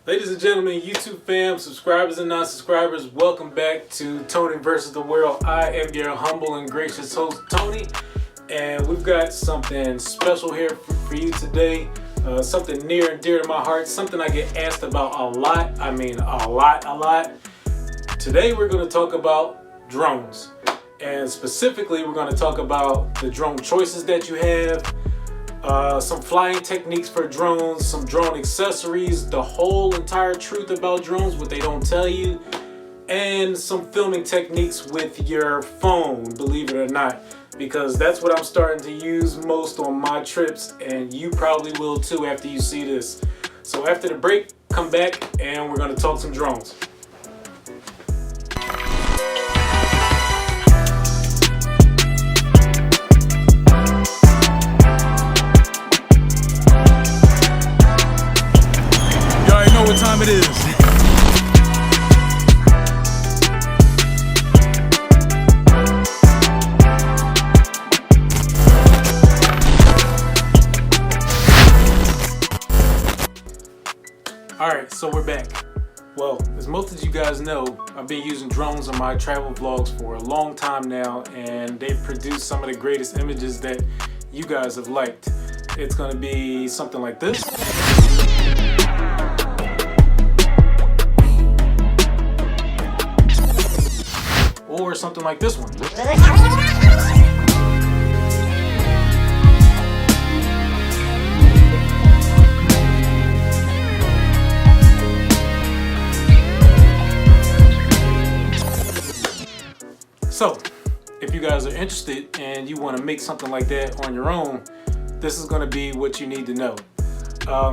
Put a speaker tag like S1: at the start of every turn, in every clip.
S1: Ladies and gentlemen, YouTube fam, subscribers and non-subscribers, welcome back to Tony versus the World. I am your humble and gracious host, Tony, and we've got something special here for you today. Something near and dear to my heart, something I get asked about a lot. I mean, a lot. Today we're going to talk about drones, and specifically we're going to talk about the drone choices that you have. Some flying techniques for drones, some drone accessories, the whole entire truth about drones, what they don't tell you, and some filming techniques with your phone, believe it or not, because that's what I'm starting to use most on my trips, and you probably will too after you see this. So after the break, come back and we're going to talk some drones.
S2: What time it is.
S1: Alright, so we're back. Well, as most of you guys know, I've been using drones on my travel vlogs for a long time now, and they've produced some of the greatest images that you guys have liked. It's going to be something like this. Or something like this one. So, if you guys are interested and you want to make something like that on your own, this is going to be what you need to know.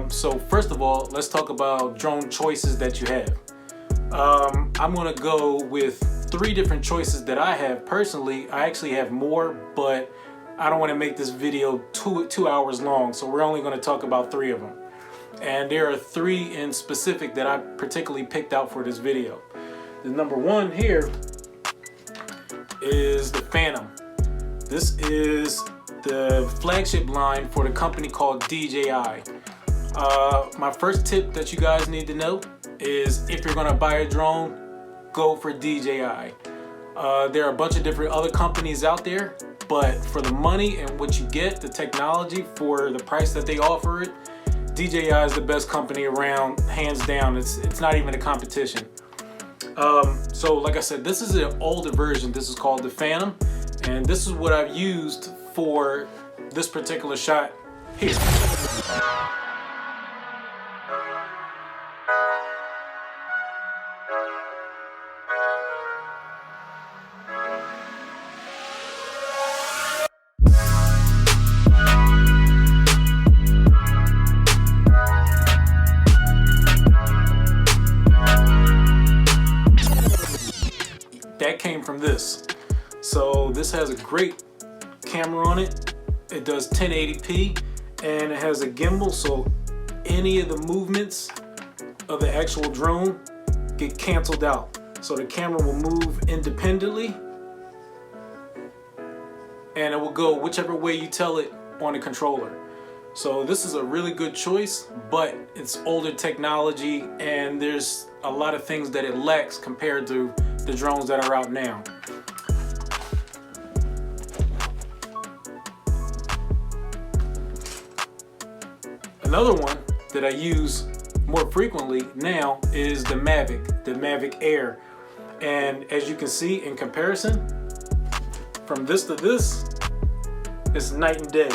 S1: So first of all, let's talk about drone choices that you have. I'm going to go with 3 different choices that I have personally. I actually have more, but I don't want to make this video two hours long, so we're only going to talk about 3 of them. And there are 3 in specific that I particularly picked out for this video. The number 1 here is the Phantom. This is the flagship line for the company called DJI. My first tip that you guys need to know is if you're going to buy a drone, go for DJI. There are a bunch of different other companies out there, but for the money and what you get, the technology for the price that they offer it, DJI is the best company around, hands down. It's not even a competition. So like I said, this is an older version. This is called the Phantom, and this is what I've used for this particular shot here. That came from this. So this has a great camera on it. It does 1080p and it has a gimbal, so any of the movements of the actual drone get canceled out. So the camera will move independently and it will go whichever way you tell it on the controller. So this is a really good choice, but it's older technology and there's a lot of things that it lacks compared to the drones that are out now. Another one that I use more frequently now is the Mavic Air. And as you can see in comparison, from this to this, it's night and day.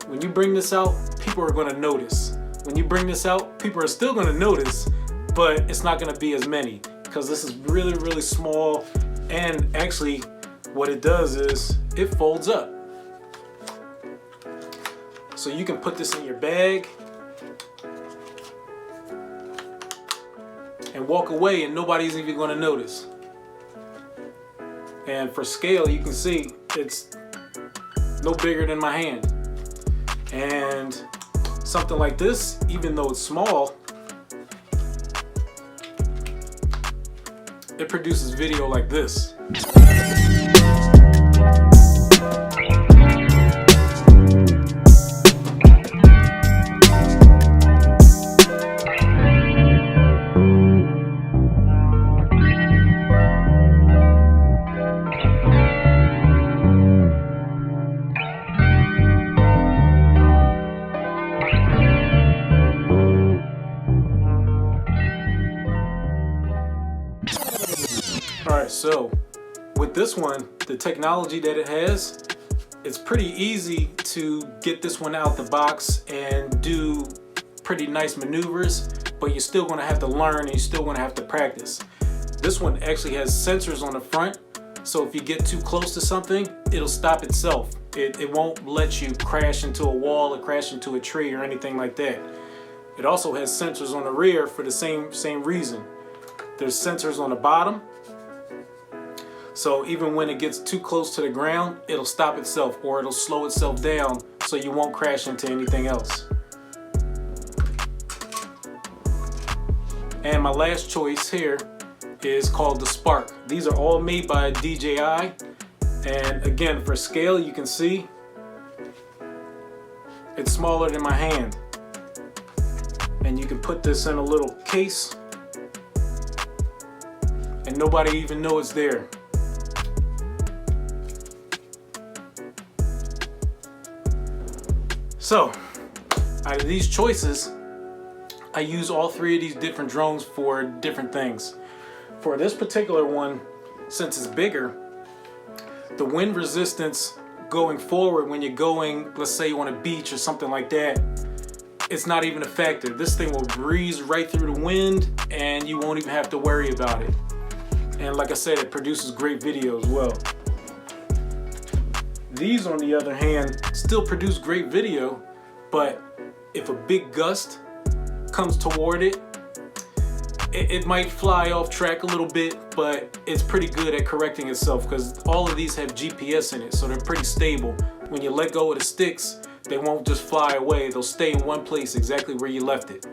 S1: When you bring this out, people are going to notice. When you bring this out, people are still going to notice, but it's not going to be as many because this is really small, and actually what it does is it folds up. So you can put this in your bag and walk away and nobody's even going to notice. And for scale, you can see it's no bigger than my hand. And something like this, even though it's small, it produces video like this. Alright, so with this one, the technology that it has, it's pretty easy to get this one out the box and do pretty nice maneuvers, but you're still going to have to learn and you're still going to have to practice. This one actually has sensors on the front, so if you get too close to something, it'll stop itself. It won't let you crash into a wall or crash into a tree or anything like that. It also has sensors on the rear for the same reason. There's sensors on the bottom, so even when it gets too close to the ground, it'll stop itself or it'll slow itself down so you won't crash into anything else. And my last choice here is called the Spark. These are all made by DJI, and again, for scale, you can see it's smaller than my hand, and you can put this in a little case and nobody even know it's there. So out of these choices, I use all three of these different drones for different things. For this particular one, since it's bigger, the wind resistance going forward when you're going, let's say you on a beach or something like that, it's not even a factor. This thing will breeze right through the wind and you won't even have to worry about it. And like I said, it produces great video as well. These, on the other hand, still produce great video, but if a big gust comes toward it, it might fly off track a little bit, but it's pretty good at correcting itself because all of these have GPS in it, so they're pretty stable. When you let go of the sticks, they won't just fly away. They'll stay in one place exactly where you left it.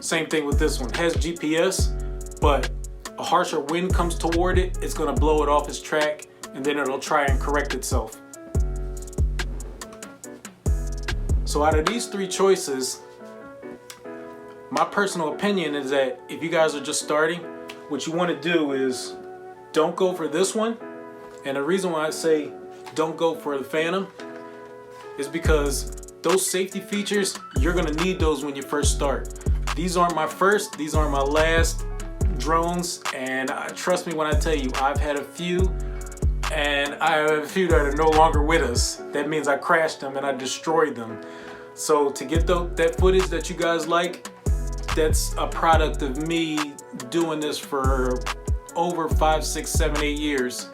S1: Same thing with this one. It has GPS, but a harsher wind comes toward it, it's gonna blow it off its track, and then it'll try and correct itself. So out of these three choices, my personal opinion is that if you guys are just starting, what you want to do is don't go for this one. And the reason why I say don't go for the Phantom is because those safety features, you're gonna need those when you first start. These aren't my first, these aren't my last drones, and trust me when I tell you, I've had a few, and I have a few that are no longer with us. That means I crashed them and I destroyed them. So to get that footage that you guys like, that's a product of me doing this for over 5, 6, 7, 8 years.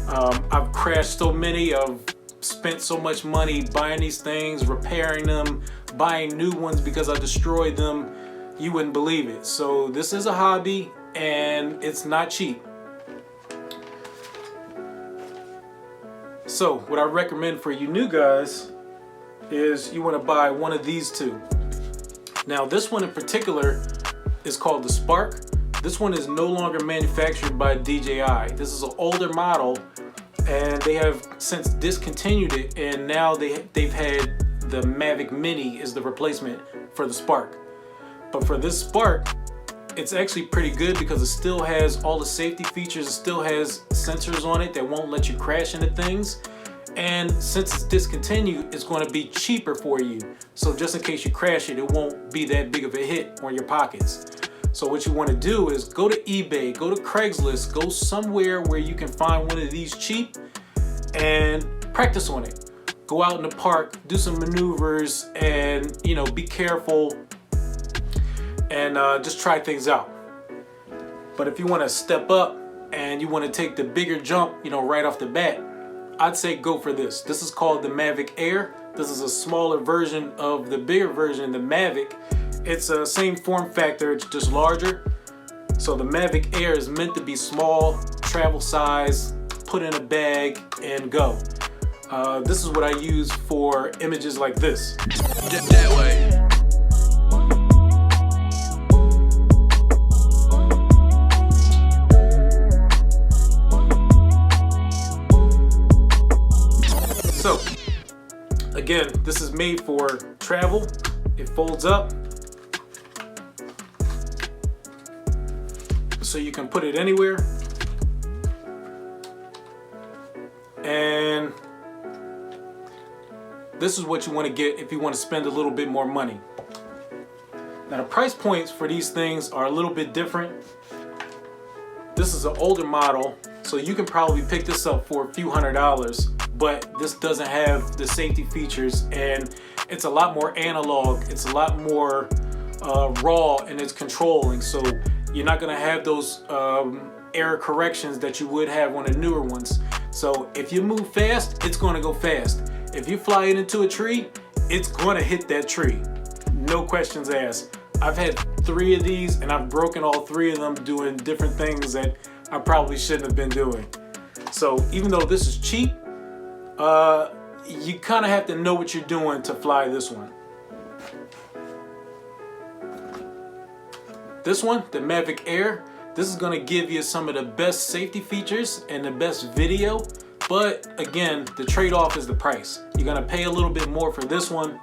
S1: I've crashed so many, I've spent so much money buying these things, repairing them, buying new ones because I destroyed them. You wouldn't believe it. So this is a hobby and it's not cheap. So what I recommend for you new guys is you want to buy one of these two. Now this one in particular is called the Spark. This one is no longer manufactured by DJI. This is an older model and they have since discontinued it, and now they've had the Mavic Mini is the replacement for the Spark. But for this Spark, it's actually pretty good because it still has all the safety features. It still has sensors on it that won't let you crash into things. And since it's discontinued, it's going to be cheaper for you. So just in case you crash it, it won't be that big of a hit on your pockets. So what you want to do is go to eBay, go to Craigslist, go somewhere where you can find one of these cheap and practice on it. Go out in the park, do some maneuvers, and be careful and just try things out. But if you want to step up and you want to take the bigger jump, right off the bat, I'd say go for this. This is called the Mavic Air. This is a smaller version of the bigger version, the Mavic. It's the same form factor, it's just larger. So the Mavic Air is meant to be small, travel size, put in a bag and go. This is what I use for images like this.
S2: That way.
S1: So, again, this is made for travel. It folds up, so you can put it anywhere. And this is what you want to get if you want to spend a little bit more money. Now the price points for these things are a little bit different. This is an older model, so you can probably pick this up for a few $100s, but this doesn't have the safety features, and it's a lot more analog. It's a lot more raw in its controlling, so you're not gonna have those error corrections that you would have on the newer ones. So if you move fast, it's gonna go fast. If you fly it into a tree, it's gonna hit that tree. No questions asked. I've had 3 of these and I've broken all 3 of them doing different things that I probably shouldn't have been doing. So even though this is cheap, you kind of have to know what you're doing to fly this one. This one, the Mavic Air, this is going to give you some of the best safety features and the best video, but again, the trade-off is the price. You're going to pay a little bit more for this one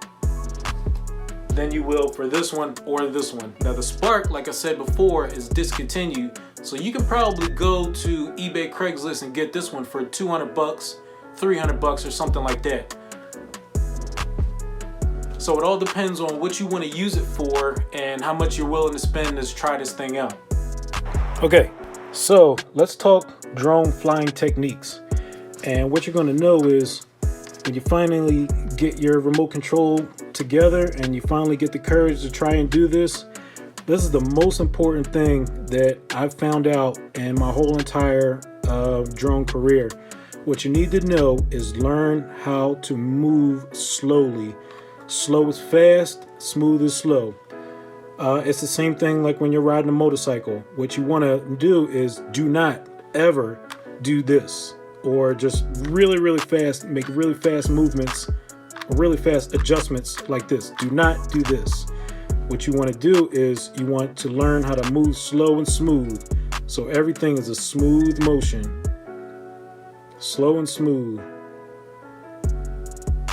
S1: than you will for this one or this one. Now the Spark, like I said before, is discontinued, so you can probably go to eBay, Craigslist and get this one for 200 bucks, 300 bucks or something like that. So it all depends on what you want to use it for and how much you're willing to spend to try this thing out. Okay, so let's talk drone flying techniques. And what you're going to know is when you finally get your remote control together and you finally get the courage to try and do this, this is the most important thing that I've found out in my whole entire drone career. What you need to know is learn how to move slowly. Slow is fast, smooth is slow. It's the same thing like when you're riding a motorcycle. What you want to do is do not ever do this, or just really fast, make really fast movements, really fast adjustments like this. Do not do this. What you want to do is you want to learn how to move slow and smooth. So everything is a smooth motion. Slow and smooth.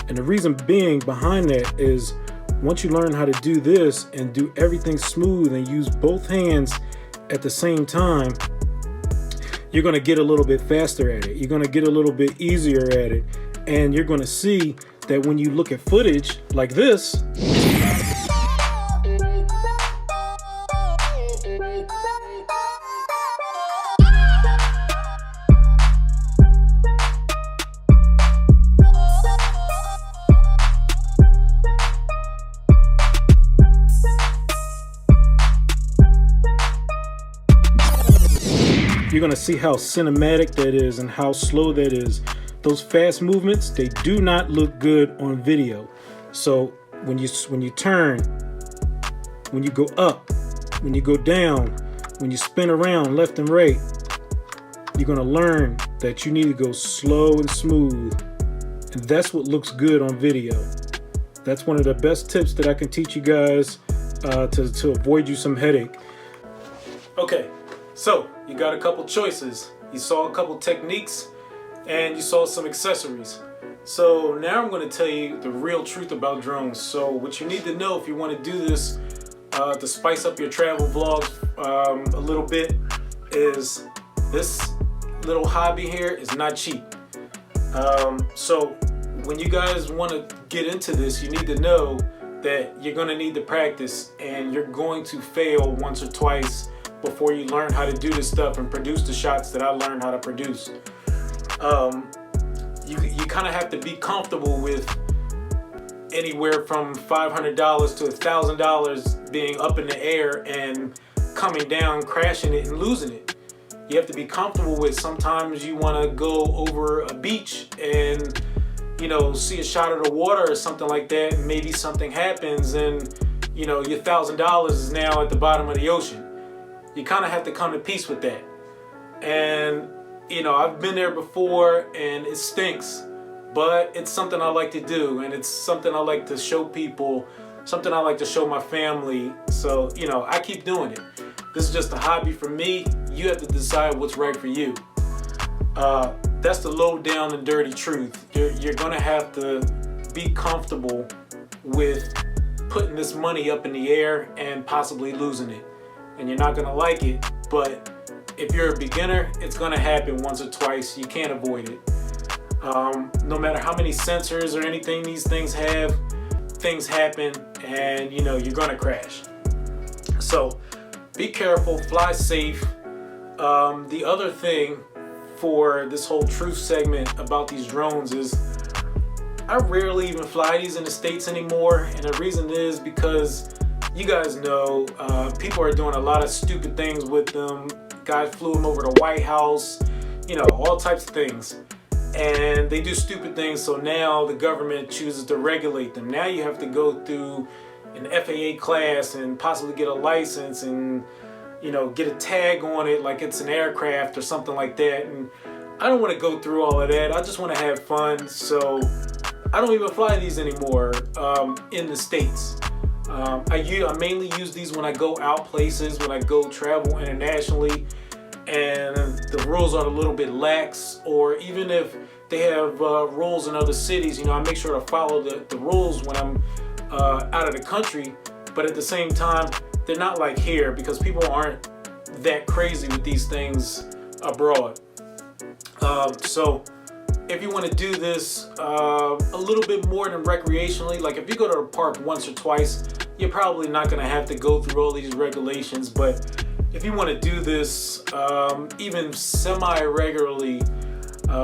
S1: And the reason being behind that is once you learn how to do this and do everything smooth and use both hands at the same time, you're going to get a little bit faster at it. You're going to get a little bit easier at it. And you're going to see that when you look at footage like this, you're going to see how cinematic that is and how slow that is. Those fast movements, they do not look good on video. So when you turn, when you go up, when you go down, when you spin around left and right, you're going to learn that you need to go slow and smooth. And that's what looks good on video. That's one of the best tips that I can teach you guys to avoid you some headache. Okay, so you got a couple choices. You saw a couple techniques and you saw some accessories. So now I'm going to tell you the real truth about drones. So what you need to know if you want to do this to spice up your travel vlogs a little bit is this little hobby here is not cheap. So when you guys want to get into this, you need to know that you're going to need to practice and you're going to fail once or twice before you learn how to do this stuff and produce the shots that I learned how to produce. You kind of have to be comfortable with anywhere from $500 to $1,000 being up in the air and coming down, crashing it and losing it. You have to be comfortable with sometimes you want to go over a beach and see a shot of the water or something like that, and maybe something happens and your $1,000 is now at the bottom of the ocean. You kind of have to come to peace with that. And I've been there before and it stinks, but it's something I like to do and it's something I like to show people, something I like to show my family. So I keep doing it. This is just a hobby for me. You have to decide what's right for you. That's the low down and dirty truth. You're gonna have to be comfortable with putting this money up in the air and possibly losing it. And you're not gonna like it, but if you're a beginner, it's gonna happen once or twice. You can't avoid it. No matter how many sensors or anything these things have, things happen and you're gonna crash. So be careful, fly safe. The other thing for this whole truth segment about these drones is I rarely even fly these in the States anymore, and the reason is because you guys know people are doing a lot of stupid things with them. Guys flew them over the White House, you know, all types of things, and they do stupid things, so now the government chooses to regulate them. Now you have to go through an FAA class and possibly get a license and, you know, get a tag on it like it's an aircraft or something like that. And I don't want to go through all of that. I just want to have fun, so I don't even fly these anymore in the States. I mainly use these when I go out places, when I go travel internationally, and the rules are a little bit lax, or even if they have rules in other cities, you know, I make sure to follow the rules when I'm out of the country, but at the same time, they're not like here because people aren't that crazy with these things abroad. So if you want to do this a little bit more than recreationally, like if you go to the park once or twice, you're probably not going to have to go through all these regulations. But if you want to do this even semi-regularly,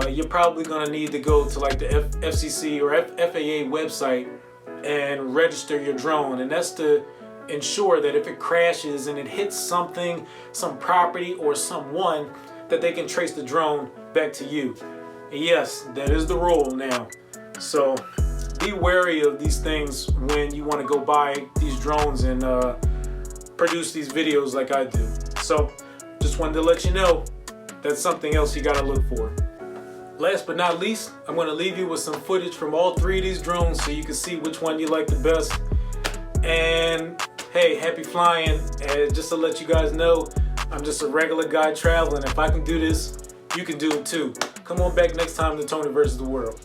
S1: you're probably going to need to go to like the FCC or FAA website and register your drone. And that's to ensure that if it crashes and it hits something, some property or someone, that they can trace the drone back to you. And yes, that is the rule now. So be wary of these things when you want to go buy these drones and produce these videos like I do. So just wanted to let you know that's something else you got to look for. Last but not least, I'm going to leave you with some footage from all three of these drones so you can see which one you like the best. And hey, happy flying. And just to let you guys know, I'm just a regular guy traveling. If I can do this, you can do it too. Come on back next time to Tony versus the World.